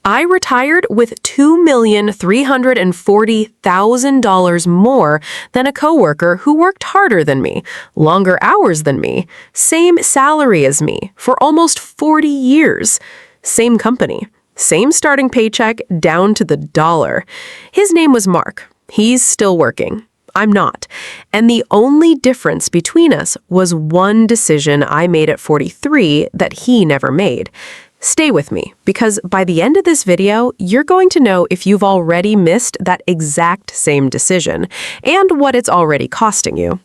I retired with $2,340,000 more than a coworker who worked harder than me, longer hours than me, same salary as me for almost 40 years. Same company, same starting paycheck down to the dollar. His name was Mark. He's still working. I'm not. And the only difference between us was one decision I made at 43 that he never made. Stay with me, because by the end of this video, you're going to know if you've already missed that exact same decision and what it's already costing you.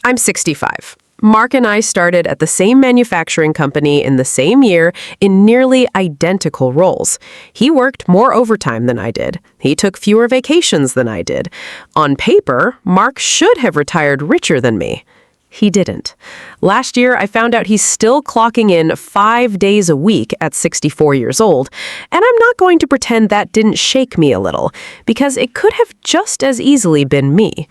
I'm 65. Mark and I started at the same manufacturing company in the same year in nearly identical roles. He worked more overtime than I did. He took fewer vacations than I did. On paper, Mark should have retired richer than me. He didn't. Last year, I found out he's still clocking in 5 days a week at 64 years old, and I'm not going to pretend that didn't shake me a little, because it could have just as easily been me.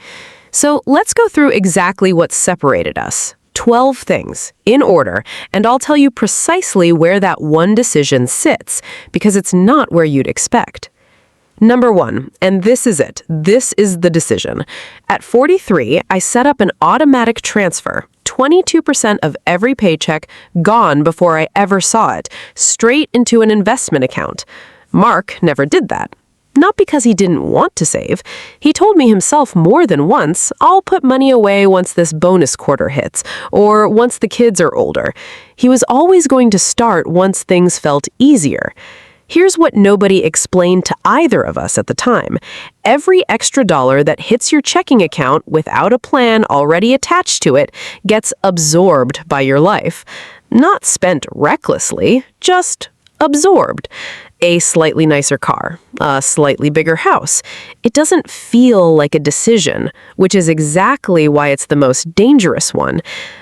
So let's go through exactly what separated us. 12 things, in order, and I'll tell you precisely where that one decision sits, because it's not where you'd expect. Number 1, and this is it. This is the decision. At 43, I set up an automatic transfer, 22% of every paycheck gone before I ever saw it, straight into an investment account. Mark never did that. Not because he didn't want to save. He told me himself more than once, I'll put money away once this bonus quarter hits, or once the kids are older. He was always going to start once things felt easier. Here's what nobody explained to either of us at the time. Every extra dollar that hits your checking account without a plan already attached to it gets absorbed by your life. Not spent recklessly, just absorbed. A slightly nicer car, a slightly bigger house. It doesn't feel like a decision, which is exactly why it's the most dangerous one.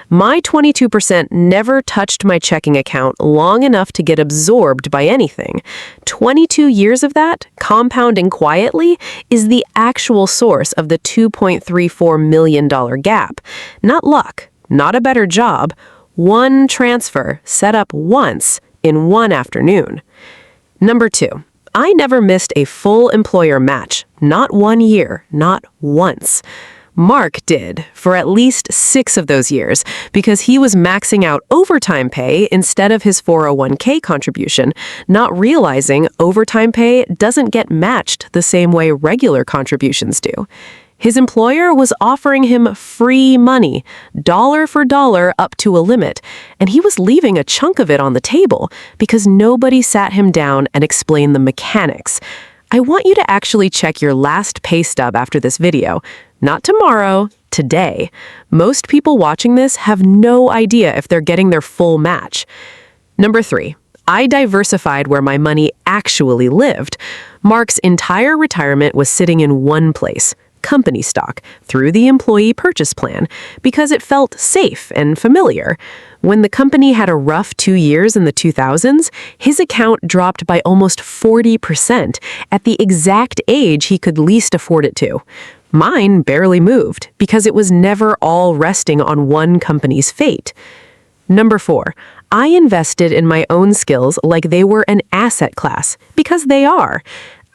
My 22% never touched my checking account long enough to get absorbed by anything. 22 years of that, compounding quietly, is the actual source of the $2.34 million gap. Not luck, not a better job. One transfer set up once in one afternoon. Number 2, I never missed a full employer match. Not 1 year, not once. Mark did, for at least 6 of those years, because he was maxing out overtime pay instead of his 401k contribution, not realizing overtime pay doesn't get matched the same way regular contributions do. His employer was offering him free money, dollar for dollar up to a limit, and he was leaving a chunk of it on the table because nobody sat him down and explained the mechanics. I want you to actually check your last pay stub after this video. Not tomorrow, today. Most people watching this have no idea if they're getting their full match. Number 3. I diversified where my money actually lived. Mark's entire retirement was sitting in one place, company stock, through the employee purchase plan, because it felt safe and familiar. When the company had a rough 2 years in the 2000s, his account dropped by almost 40% at the exact age he could least afford it to. Mine barely moved because it was never all resting on one company's fate. Number 4, I invested in my own skills like they were an asset class, because they are.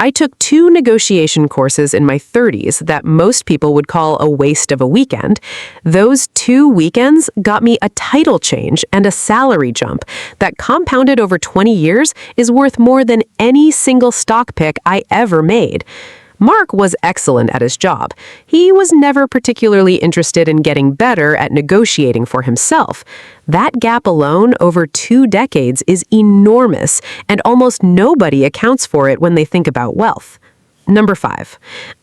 I took 2 negotiation courses in my 30s that most people would call a waste of a weekend. Those 2 weekends got me a title change and a salary jump that, compounded over 20 years, is worth more than any single stock pick I ever made. Mark was excellent at his job. He was never particularly interested in getting better at negotiating for himself. That gap alone over 2 decades is enormous, and almost nobody accounts for it when they think about wealth. Number 5.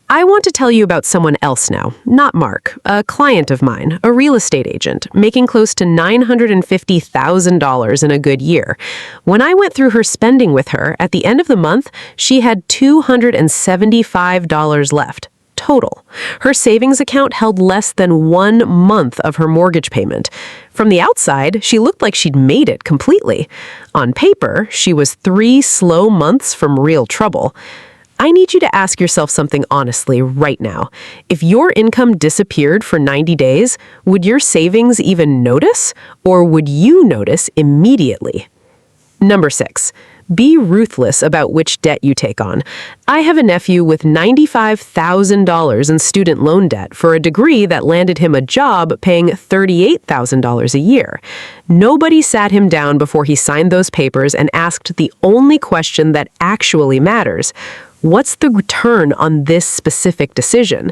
I want to tell you about someone else now, not Mark, a client of mine, a real estate agent, making close to $950,000 in a good year. When I went through her spending with her, at the end of the month, she had $275 left. Total. Her savings account held less than 1 month of her mortgage payment. From the outside, she looked like she'd made it completely. On paper, she was 3 slow months from real trouble. I need you to ask yourself something honestly right now. If your income disappeared for 90 days, would your savings even notice? Or would you notice immediately? Number 6. Be ruthless about which debt you take on. I have a nephew with $95,000 in student loan debt for a degree that landed him a job paying $38,000 a year. Nobody sat him down before he signed those papers and asked the only question that actually matters. What's the return on this specific decision?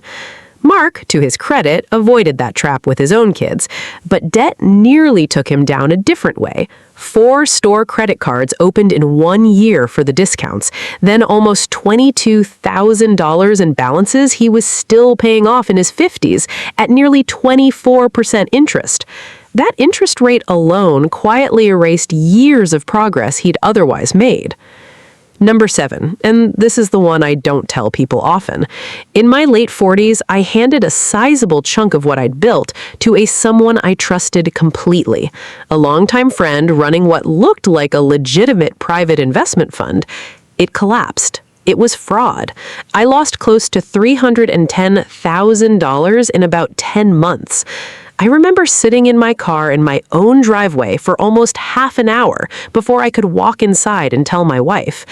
Mark, to his credit, avoided that trap with his own kids, but debt nearly took him down a different way. 4 store credit cards opened in 1 year for the discounts, then almost $22,000 in balances he was still paying off in his 50s at nearly 24% interest. That interest rate alone quietly erased years of progress he'd otherwise made. Number 7, and this is the one I don't tell people often. In my late 40s, I handed a sizable chunk of what I'd built to someone I trusted completely, a longtime friend running what looked like a legitimate private investment fund. It collapsed. It was fraud. I lost close to $310,000 in about 10 months. I remember sitting in my car in my own driveway for almost half an hour before I could walk inside and tell my wife.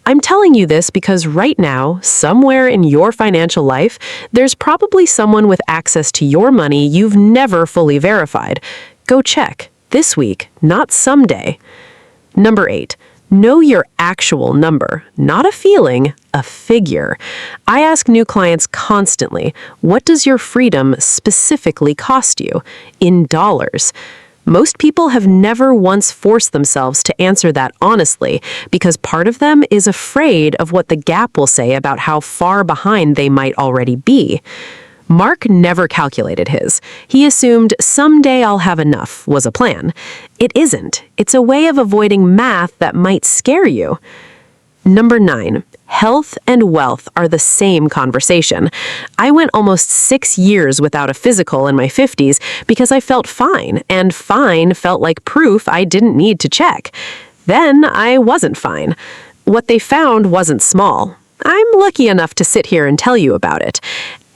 I'm telling you this because right now, somewhere in your financial life, there's probably someone with access to your money you've never fully verified. Go check. This week, not someday. Number 8. Know your actual number, not a feeling, a figure. I ask new clients constantly, what does your freedom specifically cost you? In dollars. Most people have never once forced themselves to answer that honestly because part of them is afraid of what the gap will say about how far behind they might already be. Mark never calculated his. He assumed someday I'll have enough was a plan. It isn't. It's a way of avoiding math that might scare you. Number 9. Health and wealth are the same conversation. I went almost 6 years without a physical in my 50s because I felt fine, and fine felt like proof I didn't need to check. Then I wasn't fine. What they found wasn't small. I'm lucky enough to sit here and tell you about it.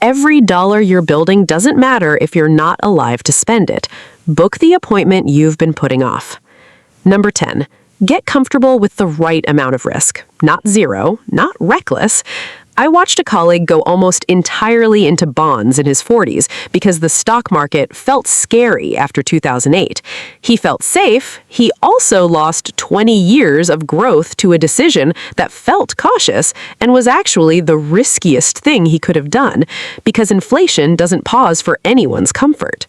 Every dollar you're building doesn't matter if you're not alive to spend it. Book the appointment you've been putting off. Number 10. Get comfortable with the right amount of risk. Not zero, not reckless. I watched a colleague go almost entirely into bonds in his 40s because the stock market felt scary after 2008. He felt safe. He also lost 20 years of growth to a decision that felt cautious and was actually the riskiest thing he could have done because inflation doesn't pause for anyone's comfort.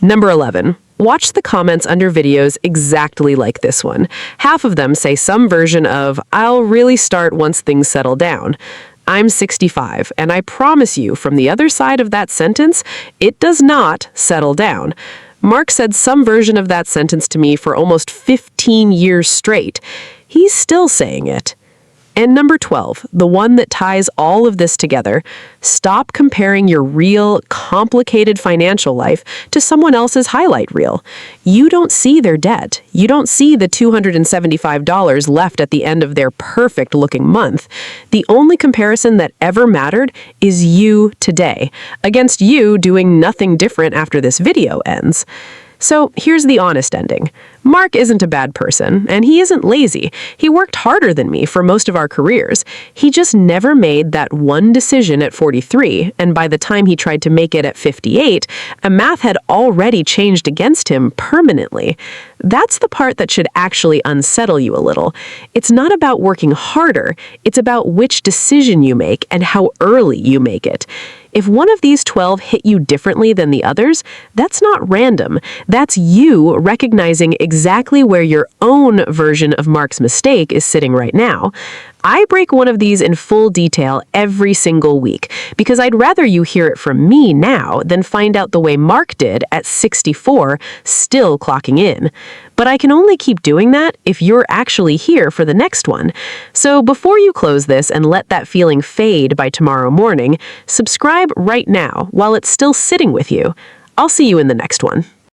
Number 11. Watch the comments under videos exactly like this one. Half of them say some version of, I'll really start once things settle down. I'm 65, and I promise you, from the other side of that sentence, it does not settle down. Mark said some version of that sentence to me for almost 15 years straight. He's still saying it. And number 12, the one that ties all of this together, stop comparing your real, complicated financial life to someone else's highlight reel. You don't see their debt. You don't see the $275 left at the end of their perfect-looking month. The only comparison that ever mattered is you today, against you doing nothing different after this video ends. So here's the honest ending. Mark isn't a bad person, and he isn't lazy. He worked harder than me for most of our careers. He just never made that one decision at 43, and by the time he tried to make it at 58, math had already changed against him permanently. That's the part that should actually unsettle you a little. It's not about working harder, it's about which decision you make and how early you make it. If one of these 12 hit you differently than the others, that's not random. That's you recognizing exactly where your own version of Mark's mistake is sitting right now. I break one of these in full detail every single week because I'd rather you hear it from me now than find out the way Mark did at 64, still clocking in. But I can only keep doing that if you're actually here for the next one. So before you close this and let that feeling fade by tomorrow morning, subscribe right now while it's still sitting with you. I'll see you in the next one.